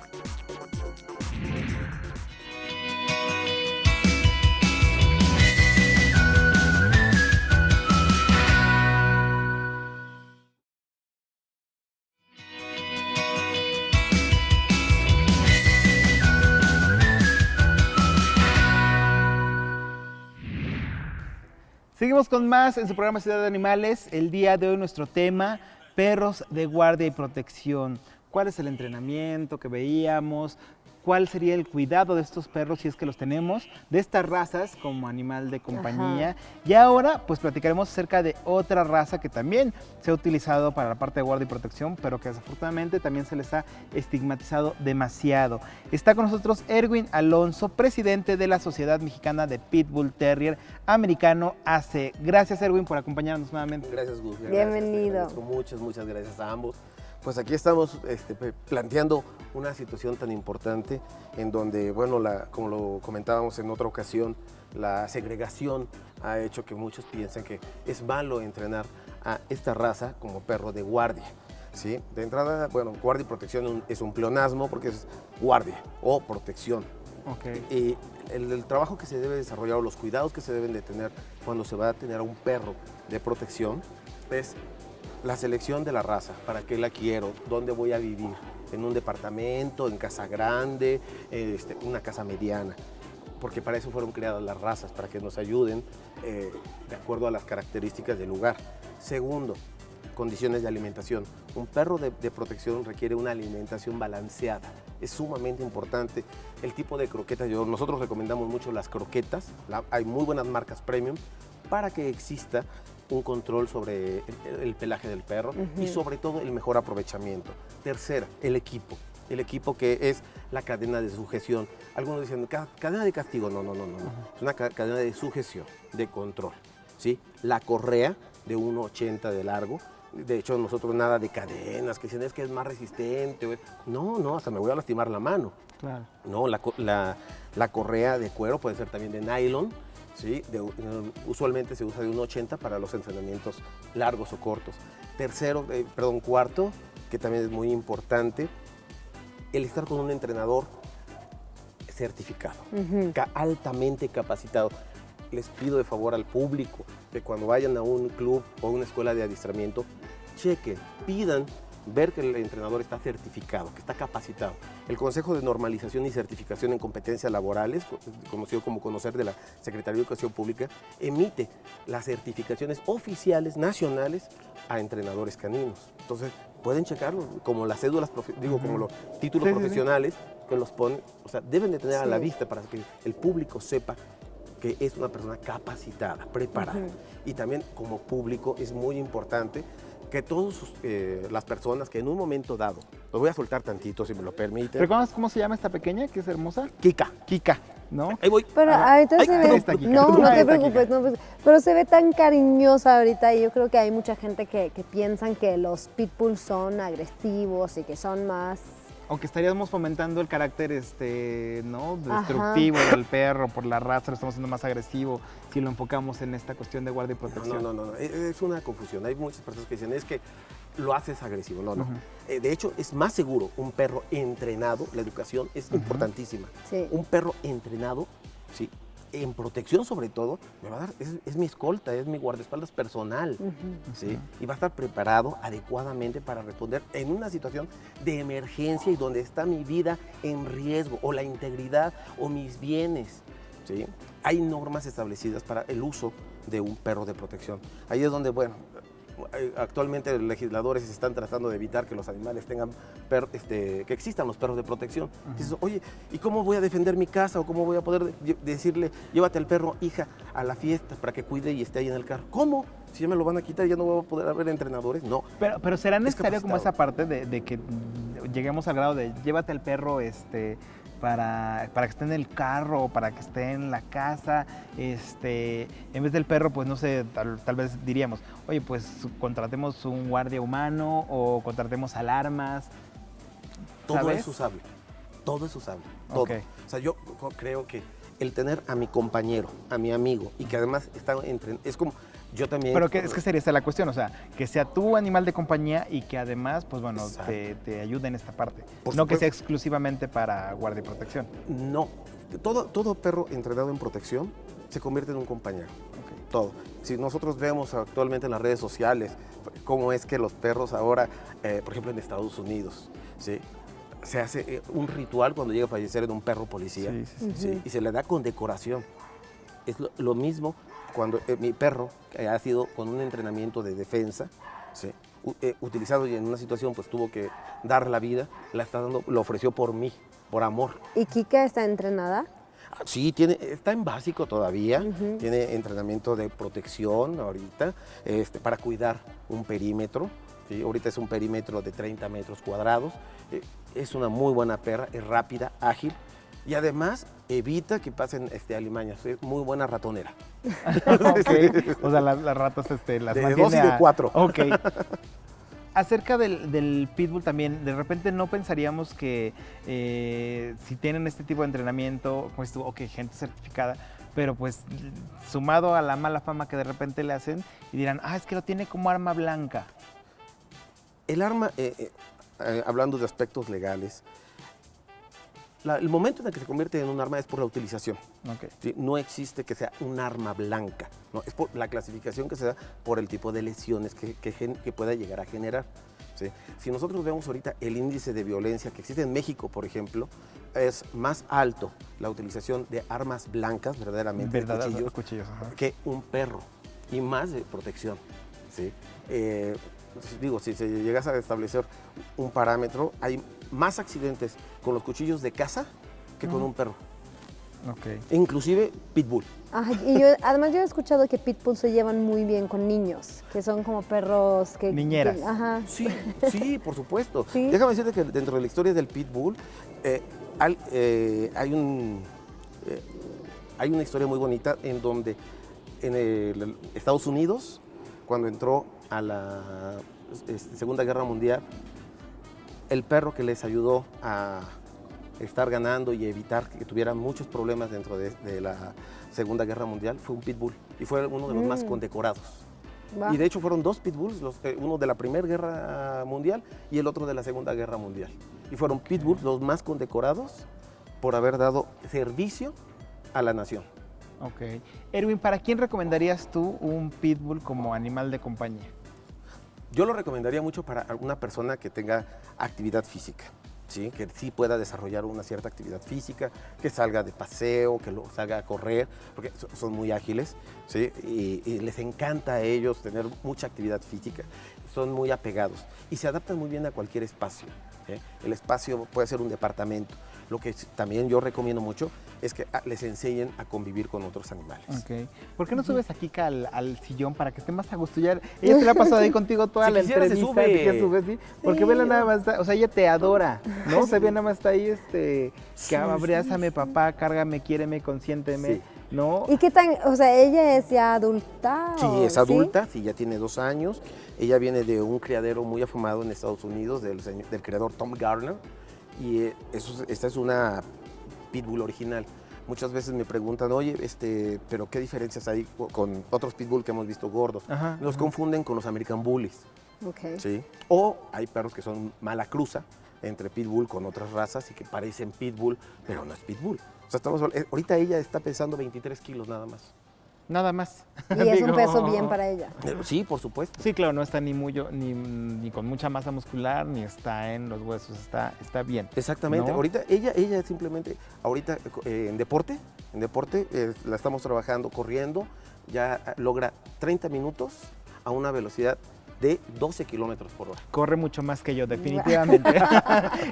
Seguimos con más en su programa Ciudad de Animales. El día de hoy nuestro tema, perros de guardia y protección. ¿Cuál es el entrenamiento que veíamos? ¿Cuál sería el cuidado de estos perros si es que los tenemos? De estas razas como animal de compañía. Ajá. Y ahora pues platicaremos acerca de otra raza que también se ha utilizado para la parte de guardia y protección, pero que desafortunadamente también se les ha estigmatizado demasiado. Está con nosotros Erwin Alonso, presidente de la Sociedad Mexicana de Pitbull Terrier Americano AC. Gracias, Erwin, por acompañarnos nuevamente. Gracias, Gus. Bienvenido. Muchas gracias a ambos. Pues aquí estamos planteando una situación tan importante en donde, bueno, como lo comentábamos en otra ocasión, la segregación ha hecho que muchos piensen que es malo entrenar a esta raza como perro de guardia. ¿Sí? De entrada, bueno, guardia y protección es un pleonasmo porque es guardia o protección. Okay. Y el trabajo que se debe desarrollar o los cuidados que se deben de tener cuando se va a tener a un perro de protección es la selección de la raza, para qué la quiero, dónde voy a vivir, en un departamento, en casa grande, una casa mediana, porque para eso fueron creadas las razas, para que nos ayuden de acuerdo a las características del lugar. Segundo, condiciones de alimentación. Un perro de protección requiere una alimentación balanceada. Es sumamente importante el tipo de croquetas. Nosotros recomendamos mucho las croquetas. Hay muy buenas marcas premium para que exista un control sobre el pelaje del perro y sobre todo el mejor aprovechamiento. Tercera, el equipo. El equipo que es la cadena de sujeción. Algunos dicen, cadena de castigo. No. Es una cadena de sujeción, de control. ¿Sí? La correa de 1,80 de largo. De hecho, nosotros nada de cadenas, que dicen es que es más resistente. No, hasta me voy a lastimar la mano. Claro. No, la correa de cuero puede ser también de nylon. ¿Sí? Usualmente se usa de 1,80 para los entrenamientos largos o cortos. Cuarto, que también es muy importante, el estar con un entrenador certificado, altamente capacitado. Les pido de favor al público que cuando vayan a un club o una escuela de adiestramiento, chequen, pidan ver que el entrenador está certificado, que está capacitado. El Consejo de Normalización y Certificación en Competencias Laborales, conocido como CONOCER de la Secretaría de Educación Pública, emite las certificaciones oficiales nacionales a entrenadores caninos. Entonces, pueden checarlo, como las cédulas, como los títulos profesionales que los ponen, o sea, deben de tener a la vista para que el público sepa que es una persona capacitada, preparada. Y también como público es muy importante que todas las personas que en un momento dado, los voy a soltar tantito si me lo permiten. ¿Recuerdas cómo se llama esta pequeña que es hermosa? Kika, ¿no? ahí voy. Pero ahorita se ve, está Kika. no Ahí te está preocupes, Kika. pero se ve tan cariñosa ahorita y yo creo que hay mucha gente que piensan que los pitbulls son agresivos y que son más... O que estaríamos fomentando el carácter ¿no? destructivo del perro por la raza, lo estamos haciendo más agresivo si lo enfocamos en esta cuestión de guardia y protección. No, es una confusión. Hay muchas personas que dicen, es que lo haces agresivo. No. De hecho, es más seguro un perro entrenado, la educación es importantísima. Sí. Un perro entrenado, sí, en protección sobre todo, me va a dar, es mi escolta, es mi guardaespaldas personal, ¿sí? Y va a estar preparado adecuadamente para responder en una situación de emergencia y donde está mi vida en riesgo, o la integridad, o mis bienes, ¿sí? Hay normas establecidas para el uso de un perro de protección. Ahí es donde, bueno, actualmente los legisladores están tratando de evitar que los animales tengan, que existan los perros de protección. Dices, oye, ¿y cómo voy a defender mi casa? ¿O cómo voy a poder decirle, llévate al perro, hija, a la fiesta para que cuide y esté ahí en el carro? ¿Cómo? Si ya me lo van a quitar, ya no voy a poder haber entrenadores. No. Pero ¿será necesario como esa capacitado. parte de que lleguemos al grado de llévate al perro, para que esté en el carro, para que esté en la casa, en vez del perro, pues no sé, tal vez diríamos, oye, pues contratemos un guardia humano o contratemos alarmas. Todo ¿sabes? es usable. Todo es usable. Todo. Ok. O sea, yo creo que el tener a mi compañero, a mi amigo, y que además está es como yo también. Pero es que sería esa la cuestión, o sea, que sea tu animal de compañía y que además, pues bueno, Exacto. te ayude en esta parte. Por No que supuesto. sea exclusivamente para guardia y protección. No. Todo perro entrenado en protección se convierte en un compañero. Ok. Todo. Si nosotros vemos actualmente en las redes sociales cómo es que los perros ahora, por ejemplo en Estados Unidos, ¿sí? Se hace un ritual cuando llega a fallecer en un perro policía, Sí. ¿sí? Y se le da condecoración. Es lo mismo cuando mi perro, que ha sido con un entrenamiento de defensa, ¿sí? Utilizado y en una situación pues tuvo que dar la vida, lo ofreció por mí, por amor. ¿Y Kika está entrenada? Sí, está en básico todavía, tiene entrenamiento de protección ahorita, para cuidar un perímetro, ¿sí? Ahorita es un perímetro de 30 metros cuadrados, es una muy buena perra, es rápida, ágil y además evita que pasen alimañas, es muy buena ratonera. Ok. O sea, las ratas las De mantiene 2 y de 4. Ok. Acerca del pitbull también, de repente no pensaríamos que si tienen este tipo de entrenamiento, pues tú, ok, gente certificada, pero pues sumado a la mala fama que de repente le hacen y dirán, es que lo tiene como arma blanca. El arma, hablando de aspectos legales, el momento en el que se convierte en un arma es por la utilización. Okay. ¿Sí? No existe que sea un arma blanca, ¿no? Es por la clasificación que se da por el tipo de lesiones que pueda llegar a generar. ¿Sí? Si nosotros vemos ahorita el índice de violencia que existe en México, por ejemplo, es más alto la utilización de armas blancas, verdaderamente, de cuchillos, que un perro, y más de protección. ¿Sí? Digo, si se llegase a establecer un parámetro, hay más accidentes con los cuchillos de caza que con un perro. Okay. Inclusive pitbull. Y además yo he escuchado que pitbull se llevan muy bien con niños, que son como perros que... Niñeras. Sí, por supuesto. ¿Sí? Déjame decirte que dentro de la historia del pitbull hay una historia muy bonita en donde en Estados Unidos, cuando entró a la Segunda Guerra Mundial, el perro que les ayudó a estar ganando y evitar que tuvieran muchos problemas dentro de la Segunda Guerra Mundial fue un pitbull y fue uno de los más condecorados. Y de hecho fueron 2 pitbulls, uno de la Primera Guerra Mundial y el otro de la Segunda Guerra Mundial. Y fueron pitbulls los más condecorados por haber dado servicio a la nación. Ok. Erwin, ¿para quién recomendarías tú un pitbull como animal de compañía? Yo lo recomendaría mucho para alguna persona que tenga actividad física, ¿sí? Que sí pueda desarrollar una cierta actividad física, que salga de paseo, que salga a correr, porque son muy ágiles, ¿sí? Y les encanta a ellos tener mucha actividad física, son muy apegados y se adaptan muy bien a cualquier espacio. El espacio puede ser un departamento. Lo que también yo recomiendo mucho es que les enseñen a convivir con otros animales. Okay. ¿Por qué no subes a Kika al sillón para que esté más a gusto? Ella se la ha pasado ahí contigo toda la entrevista. Se sube. Si quieres, sube, sí. Porque vela nada más, o sea, ella te adora, ¿no? Se ve nada más está ahí, que abrázame, papá, cárgame, quiéreme, consiénteme, ¿no? ¿Y qué tan, o sea, ella es ya adulta? Sí, es adulta, sí, ya tiene 2 años. Ella viene de un criadero muy afamado en Estados Unidos, del criador Tom Garner. Y esta es una pitbull original. Muchas veces me preguntan, oye, pero ¿qué diferencias hay con otros pitbull que hemos visto gordos? Los confunden con los American Bullies. Okay. ¿Sí? O hay perros que son mala cruza entre pitbull con otras razas y que parecen pitbull, pero no es pitbull. O sea, ahorita ella está pesando 23 kilos nada más. Nada más. Y es un peso bien para ella. Sí, por supuesto. Sí, claro, no está ni con mucha masa muscular, ni está en los huesos, está bien. Exactamente. ¿No? Ahorita ella simplemente, en deporte la estamos trabajando corriendo, ya logra 30 minutos a una velocidad de 12 kilómetros por hora. Corre mucho más que yo, definitivamente.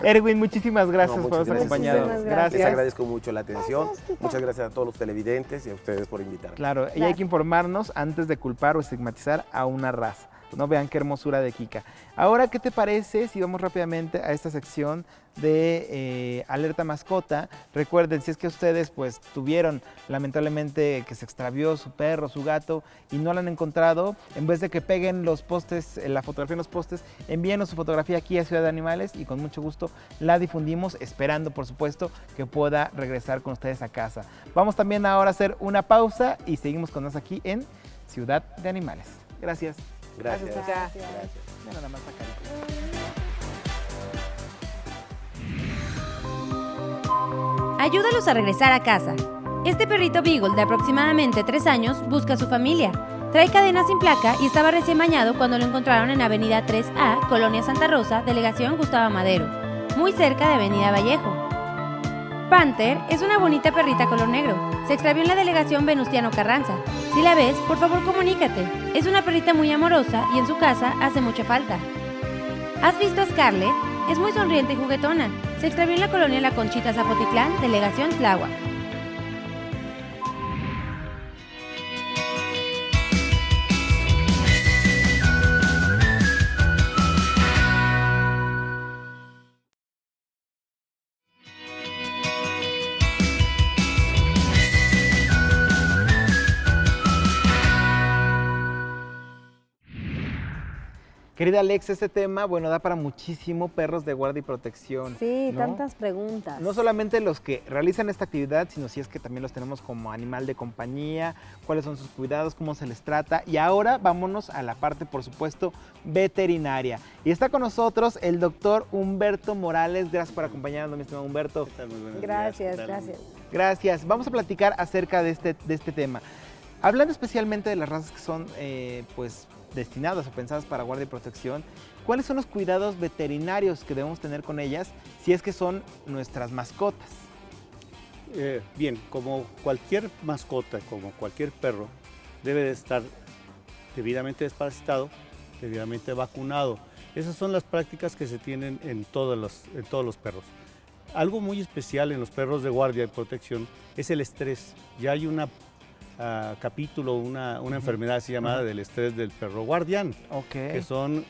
Erwin, muchísimas gracias por habernos acompañado. Gracias. Les agradezco mucho la atención. Muchas gracias a todos los televidentes y a ustedes por invitarme. Claro, y hay que informarnos antes de culpar o estigmatizar a una raza. No vean qué hermosura de Kika. Ahora, ¿qué te parece si vamos rápidamente a esta sección de alerta mascota? Recuerden, si es que ustedes pues tuvieron lamentablemente que se extravió su perro, su gato y no lo han encontrado, en vez de que peguen los postes, la fotografía en los postes, envíenos su fotografía aquí a Ciudad de Animales y con mucho gusto la difundimos, esperando por supuesto que pueda regresar con ustedes a casa. Vamos también ahora a hacer una pausa y seguimos con más aquí en Ciudad de Animales. Gracias. Gracias. Kika. Mira nada más la carita. Ayúdalos a regresar a casa. Este perrito Beagle de aproximadamente 3 años busca a su familia. Trae cadena sin placa y estaba recién bañado cuando lo encontraron en Avenida 3A, Colonia Santa Rosa, Delegación Gustavo Madero, muy cerca de Avenida Vallejo. Panther es una bonita perrita color negro. Se extravió en la Delegación Venustiano Carranza. Si la ves, por favor comunícate. Es una perrita muy amorosa y en su casa hace mucha falta. ¿Has visto a Scarlett? Es muy sonriente y juguetona. Se extravió en la colonia La Conchita, Zapotitlán, Delegación Tláhuac. Querida Alex, este tema, bueno, da para muchísimo, perros de guardia y protección. Sí, ¿no? tantas preguntas. No solamente los que realizan esta actividad, sino si es que también los tenemos como animal de compañía, cuáles son sus cuidados, cómo se les trata. Y ahora vámonos a la parte, por supuesto, veterinaria. Y está con nosotros el doctor Humberto Morales. Gracias por acompañarnos, mi estimado Humberto. Gracias, gracias. Gracias. Vamos a platicar acerca de este tema. Hablando especialmente de las razas que son, pues, destinadas o pensadas para guardia y protección, ¿cuáles son los cuidados veterinarios que debemos tener con ellas si es que son nuestras mascotas? Bien, como cualquier mascota, como cualquier perro, debe de estar debidamente desparasitado, debidamente vacunado. Esas son las prácticas que se tienen en todos los perros. Algo muy especial en los perros de guardia y protección es el estrés. Ya hay capítulo, una enfermedad así llamada del estrés del perro guardián, que son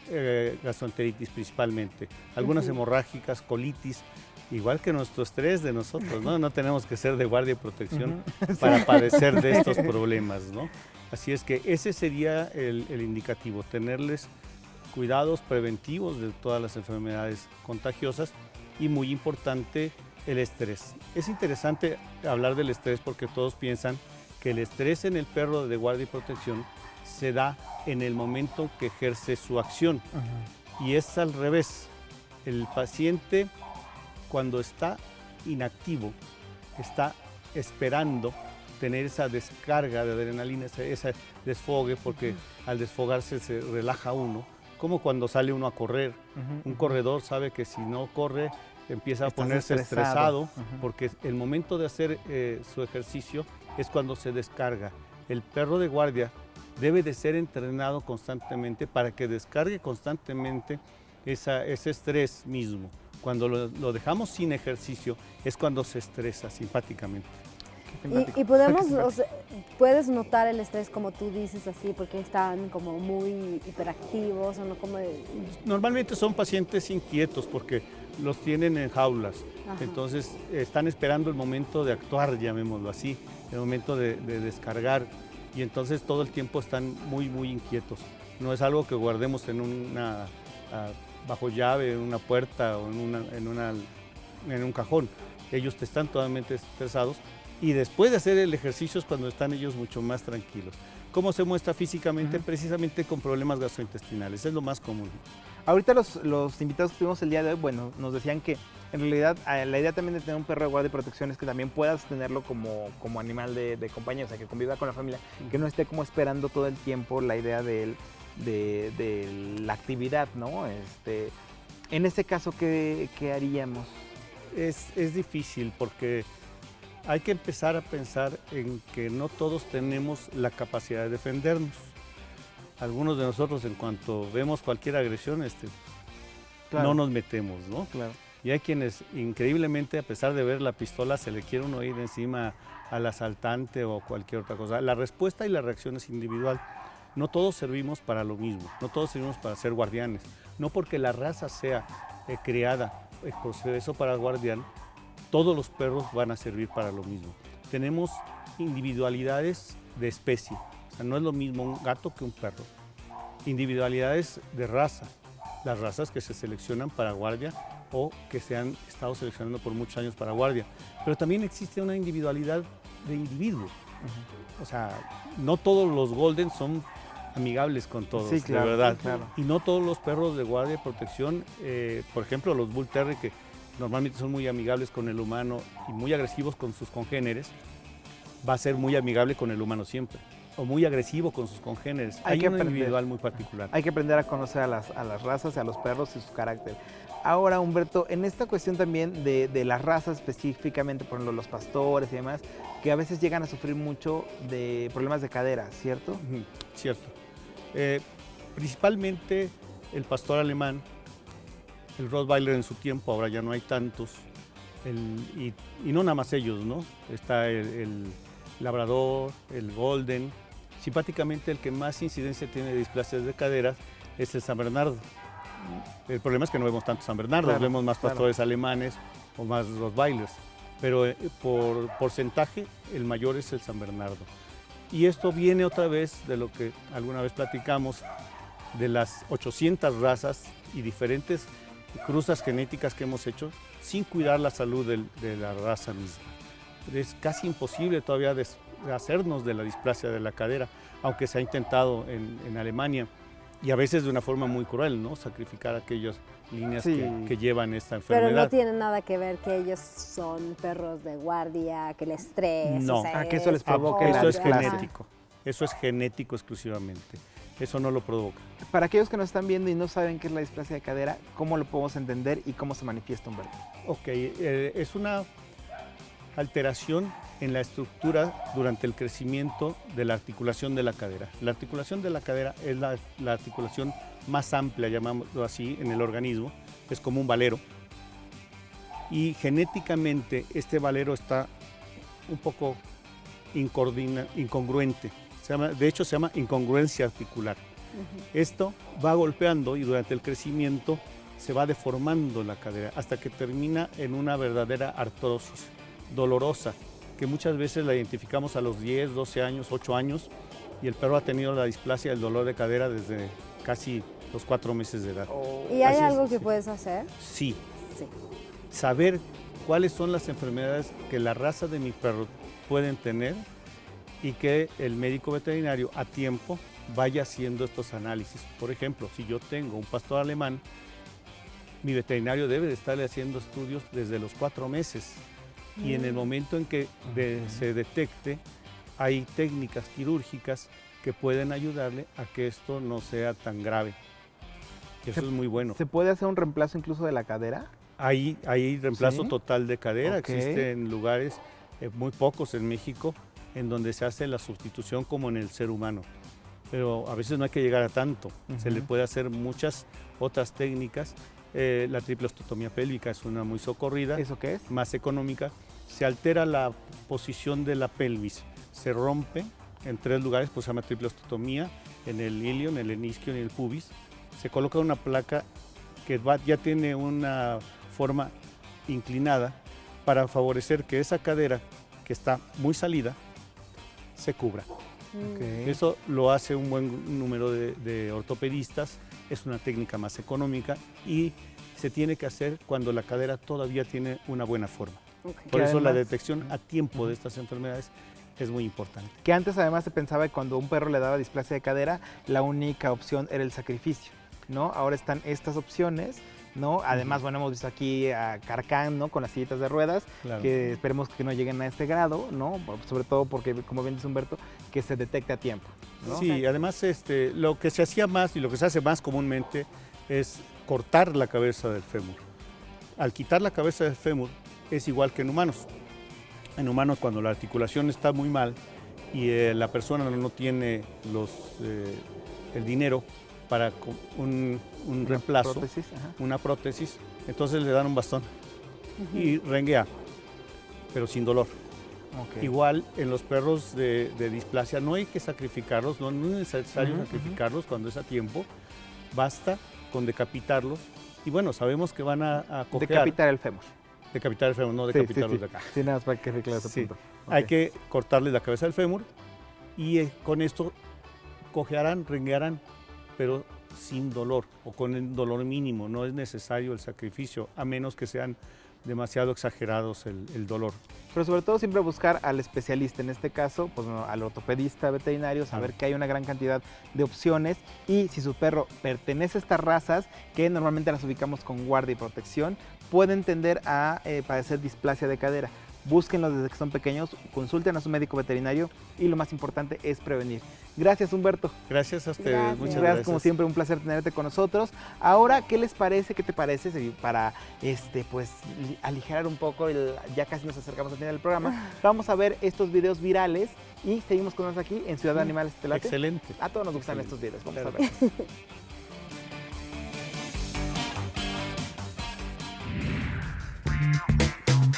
gastroenteritis principalmente, algunas hemorrágicas, colitis, igual que nuestro estrés de nosotros, ¿no? No tenemos que ser de guardia y protección para padecer de estos problemas, ¿no? Así es que ese sería el indicativo, tenerles cuidados preventivos de todas las enfermedades contagiosas y muy importante el estrés. Es interesante hablar del estrés porque todos piensan que el estrés en el perro de guardia y protección se da en el momento que ejerce su acción. Y es al revés. El paciente, cuando está inactivo, está esperando tener esa descarga de adrenalina, ese desfogue, porque al desfogarse se relaja uno, como cuando sale uno a correr. Un corredor sabe que si no corre empieza a ponerse estresado, porque el momento de hacer su ejercicio es cuando se descarga. El perro de guardia debe de ser entrenado constantemente para que descargue constantemente ese estrés mismo. Cuando lo dejamos sin ejercicio es cuando se estresa simpáticamente. Y podemos, puedes notar el estrés como tú dices así, porque están como muy hiperactivos o no como... Normalmente son pacientes inquietos porque los tienen en jaulas, entonces están esperando el momento de actuar, llamémoslo así, el momento de descargar, y entonces todo el tiempo están muy inquietos. No es algo que guardemos en bajo llave, en una puerta o en un cajón. Ellos están totalmente estresados y después de hacer el ejercicio es cuando están ellos mucho más tranquilos. ¿Cómo se muestra físicamente? Precisamente con problemas gastrointestinales, es lo más común. Ahorita los invitados que tuvimos el día de hoy, bueno, nos decían que en realidad la idea también de tener un perro de guardia y protección es que también puedas tenerlo como animal de compañía, o sea, que conviva con la familia, que no esté como esperando todo el tiempo la idea de la actividad, ¿no? En este caso, ¿qué haríamos? Es difícil porque hay que empezar a pensar en que no todos tenemos la capacidad de defendernos. Algunos de nosotros, en cuanto vemos cualquier agresión, claro, no nos metemos, ¿no? Claro. Y hay quienes, increíblemente, a pesar de ver la pistola, se le quiere uno ir encima al asaltante o cualquier otra cosa. La respuesta y la reacción es individual. no todos servimos para lo mismo, no todos servimos para ser guardianes. No porque la raza sea creada el proceso para guardián, todos los perros van a servir para lo mismo. Tenemos individualidades de especie, o sea, no es lo mismo un gato que un perro. Individualidades de raza, las razas que se seleccionan para guardia o que se han estado seleccionando por muchos años para guardia. Pero también existe una individualidad de individuo. O sea, no todos los golden son amigables con todos, Sí, claro, de verdad. sí, claro. Y no todos los perros de guardia y protección, por ejemplo, los Bull Terrier, que normalmente son muy amigables con el humano y muy agresivos con sus congéneres, va a ser muy amigable con el humano siempre, o muy agresivo con sus congéneres. Hay Hay que un aprender. individual muy particular. Hay que aprender a conocer a las razas, a los perros y su carácter. Ahora, Humberto, en esta cuestión también de las razas específicamente, por ejemplo, los pastores y demás, que a veces llegan a sufrir mucho de problemas de cadera, ¿cierto? Ujú, cierto. Principalmente el pastor alemán, el Rottweiler en su tiempo, ahora ya no hay tantos, y no nada más ellos, ¿no? Está el Labrador, el Golden. Simpáticamente el que más incidencia tiene de displasias de caderas es el San Bernardo. El problema es que no vemos tantos San Bernardos, Claro, vemos más claro. pastores alemanes o más Rottweilers, pero por porcentaje el mayor es el San Bernardo. Y esto viene otra vez de lo que alguna vez platicamos, de las 800 razas y diferentes cruzas genéticas que hemos hecho sin cuidar la salud de la raza misma. Es casi imposible todavía hacernos de la displasia de la cadera, aunque se ha intentado en Alemania, y a veces de una forma muy cruel, ¿no? Sacrificar aquellas líneas Sí. que llevan esta Pero enfermedad. no tiene nada que ver que ellos son perros de guardia, que el estrés. No. o sea, Que eso les provoque Eso la es displasia. genético, eso es genético exclusivamente, eso no lo provoca. Para aquellos que nos están viendo y no saben qué es la displasia de cadera, ¿cómo lo podemos entender y cómo se manifiesta, Humberto? Ok, es una alteración en la estructura durante el crecimiento de la articulación de la cadera. La articulación de la cadera es la articulación más amplia, llamámoslo así, en el organismo. Es como un valero. Y genéticamente este valero está un poco incongruente. De hecho, se llama incongruencia articular. Esto va golpeando y durante el crecimiento se va deformando la cadera hasta que termina en una verdadera artrosis dolorosa, que muchas veces la identificamos a los 10, 12 años, 8 años, y el perro ha tenido la displasia, el dolor de cadera desde casi los 4 meses de edad. ¿Y hay Así es, algo que sí. puedes hacer? Sí, Sí. saber cuáles son las enfermedades que la raza de mi perro pueden tener y que el médico veterinario a tiempo vaya haciendo estos análisis. Por ejemplo, si yo tengo un pastor alemán, mi veterinario debe de estarle haciendo estudios desde los 4 meses. Y en el momento en que se detecte, hay técnicas quirúrgicas que pueden ayudarle a que esto no sea tan grave. Eso es muy bueno. ¿Se puede hacer un reemplazo incluso de la cadera? Hay reemplazo ¿Sí? total de cadera, Ok. existen lugares, muy pocos en México, en donde se hace la sustitución como en el ser humano. Pero a veces no hay que llegar a tanto, se le puede hacer muchas otras técnicas. La triple osteotomía pélvica es una muy socorrida, ¿Eso qué es? más económica. Se altera la posición de la pelvis, se rompe en 3 lugares, pues se llama triple osteotomía, en el ilion, en el isquion y el pubis. Se coloca una placa que ya tiene una forma inclinada para favorecer que esa cadera que está muy salida se cubra. Eso lo hace un buen número de ortopedistas, es una técnica más económica y se tiene que hacer cuando la cadera todavía tiene una buena forma. Ok. Por Que eso la además- detección a tiempo de estas enfermedades es muy importante. Que antes además se pensaba que cuando un perro le daba displasia de cadera, la única opción era el sacrificio, ¿no? Ahora están estas opciones, ¿no? Además, bueno, hemos visto aquí a Carcán, ¿no? Con las sillitas de ruedas, Claro. que esperemos que no lleguen a este grado, ¿no? Sobre todo porque, como bien dice Humberto, que se detecte a tiempo, ¿no? Sí, además lo que se hacía más y lo que se hace más comúnmente es cortar la cabeza del fémur. Al quitar la cabeza del fémur es igual que en humanos. En humanos, cuando la articulación está muy mal y la persona no tiene el dinero para un reemplazo, Prótesis, ajá. una prótesis, entonces le dan un bastón y renguea, pero sin dolor. Ok. Igual en los perros de displasia no hay que sacrificarlos, no es necesario sacrificarlos cuando es a tiempo, basta con decapitarlos. Y bueno, sabemos que van a cojear. Decapitar el fémur. Decapitar el fémur, no Sí, decapitarlos sí. de acá. Sí, nada más para que quede claro ese Sí. punto. Hay Ok. que cortarles la cabeza del fémur y con esto cojearán, renguearán, pero sin dolor o con el dolor mínimo. No es necesario el sacrificio, a menos que sean demasiado exagerados el dolor. Pero sobre todo siempre buscar al especialista, en este caso, pues bueno, al ortopedista veterinario, saber que hay una gran cantidad de opciones y si su perro pertenece a estas razas, que normalmente las ubicamos con guardia y protección, pueden tender a padecer displasia de cadera. Búsquenlos desde que son pequeños, consulten a su médico veterinario y lo más importante es prevenir. Gracias, Humberto. Gracias a ustedes, Gracias. muchas Gracias, gracias. como siempre, un placer tenerte con nosotros. Ahora, ¿qué les parece? ¿Qué te parece? Para pues aligerar un poco, ya casi nos acercamos al final del programa, vamos a ver estos videos virales y seguimos con nosotros aquí en Ciudad de Animales. ¿Te late? Excelente. A todos nos gustan estos videos, vamos a ver.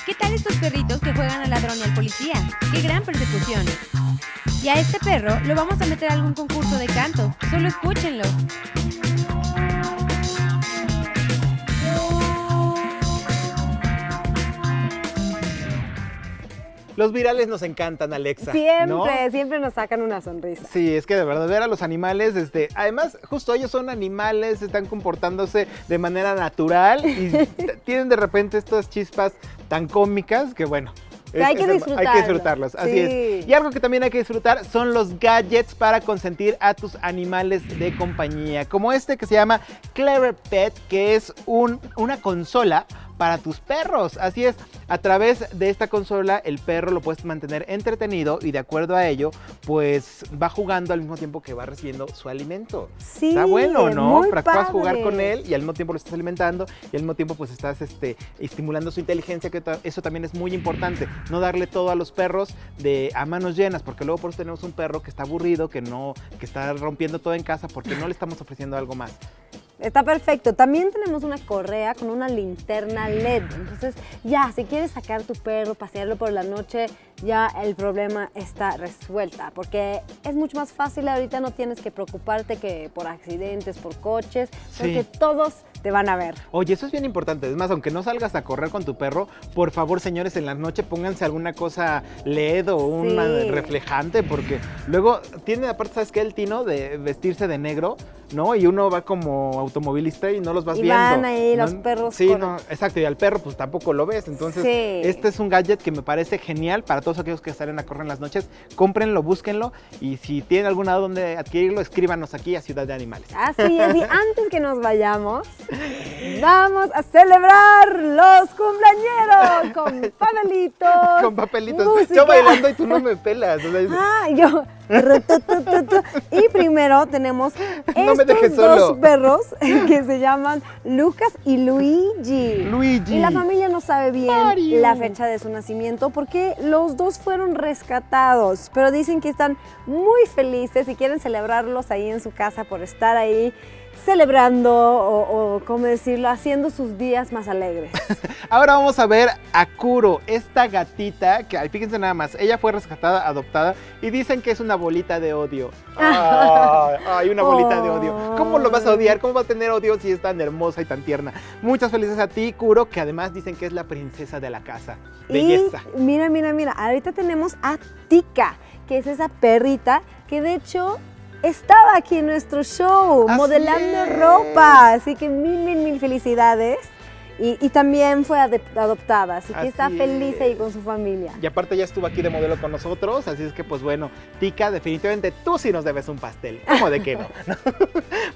¿Qué tal estos perritos que juegan al ladrón y al policía? ¡Qué gran persecución! Y a este perro lo vamos a meter a algún concurso de canto. Solo escúchenlo. Los virales nos encantan, Alexa. Siempre, ¿no? siempre nos sacan una sonrisa. Sí, es que de verdad ver a los animales, además justo ellos son animales, están comportándose de manera natural y tienen de repente estas chispas tan cómicas que bueno. Que hay que disfrutarlo. Hay que disfrutarlos, así Sí. es. Y algo que también hay que disfrutar son los gadgets para consentir a tus animales de compañía, como este que se llama Clever Pet, que es una consola para tus perros. Así es, a través de esta consola el perro lo puedes mantener entretenido y de acuerdo a ello, pues va jugando al mismo tiempo que va recibiendo su alimento. Sí, Está bueno, ¿no? muy Para que puedas padre. jugar con él y al mismo tiempo lo estás alimentando y al mismo tiempo pues estás estimulando su inteligencia, que eso también es muy importante. No darle todo a los perros a manos llenas, porque luego por eso tenemos un perro que está aburrido, que está rompiendo todo en casa porque no le estamos ofreciendo algo más. Está perfecto. También tenemos una correa con una linterna LED. Entonces, ya, si quieres sacar tu perro, pasearlo por la noche, ya el problema está resuelta. Porque es mucho más fácil ahorita, no tienes que preocuparte que por accidentes, por coches, porque todos te van a ver. Oye, eso es bien importante. Es más, aunque no salgas a correr con tu perro, por favor, señores, en la noche pónganse alguna cosa LED o un reflejante, porque luego tiene aparte, ¿sabes qué? El tino de vestirse de negro, ¿no? Y uno va como automovilista y no los vas viendo. Van ahí ¿no? los perros. Sí, no, exacto. Y al perro pues tampoco lo ves. Entonces, este es un gadget que me parece genial para todos aquellos que salen a correr en las noches. Cómprenlo, búsquenlo y si tienen alguna duda donde adquirirlo, escríbanos aquí a Ciudad de Animales. Así es, y antes que nos vayamos, vamos a celebrar los cumpleañeros con papelitos. Con papelitos. música. Yo bailando y tú no me pelas. O sea, Yo. Y primero tenemos No me dejes estos dos solo. perros que se llaman Lucas y Luigi. Luigi. Y la familia no sabe bien Mario. la fecha de su nacimiento porque los dos fueron rescatados, pero dicen que están muy felices y quieren celebrarlos ahí en su casa por estar ahí celebrando o ¿cómo decirlo? Haciendo sus días más alegres. Ahora vamos a ver a Kuro, esta gatita que, ay, fíjense nada más, ella fue rescatada, adoptada y dicen que es una bolita de odio. Ay, una bolita de odio. ¿Cómo lo vas a odiar? ¿Cómo va a tener odio si es tan hermosa y tan tierna? Muchas felicidades a ti, Kuro, que además dicen que es la princesa de la casa. Belleza. Y mira, ahorita tenemos a Tika, que es esa perrita que de hecho estaba aquí en nuestro show Así modelando es. ropa, así que mil felicidades. Y también fue adoptada, así que está Así feliz ahí es. con su familia. Y aparte ya estuvo aquí de modelo con nosotros, así es que pues bueno, Tika, definitivamente tú sí nos debes un pastel. ¿Cómo de qué no?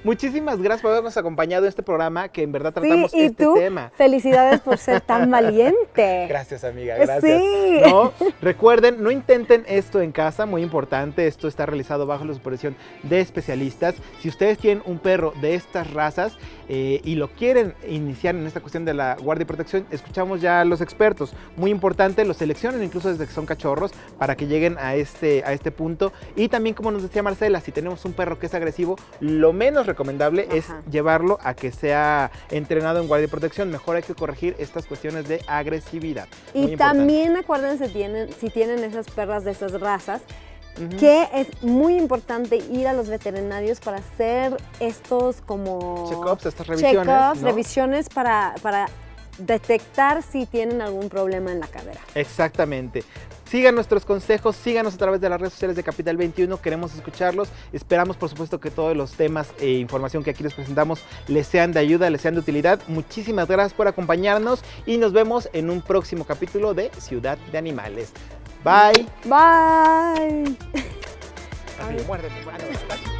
Muchísimas gracias por habernos acompañado en este programa que en verdad tratamos Sí, y este tú, tema. felicidades por ser tan valiente. Gracias, amiga, gracias. Sí. ¿No? Recuerden, no intenten esto en casa, muy importante, esto está realizado bajo la supervisión de especialistas. Si ustedes tienen un perro de estas razas y lo quieren iniciar en esta cuestión de la Guardia y Protección, escuchamos ya a los expertos. Muy importante, los seleccionen incluso desde que son cachorros para que lleguen a este punto. Y también, como nos decía Marcela, si tenemos un perro que es agresivo, lo menos recomendable es llevarlo a que sea entrenado en Guardia y Protección. Mejor hay que corregir estas cuestiones de agresividad. Y también acuérdense, si tienen esas perras de esas razas, que es muy importante ir a los veterinarios para hacer estos como check-ups, estas revisiones, ¿no? Revisiones para detectar si tienen algún problema en la cadera. Exactamente. Sigan nuestros consejos, síganos a través de las redes sociales de Capital 21, queremos escucharlos. Esperamos, por supuesto, que todos los temas e información que aquí les presentamos les sean de ayuda, les sean de utilidad. Muchísimas gracias por acompañarnos y nos vemos en un próximo capítulo de Ciudad de Animales. Bye. Bye. Así, muérdete.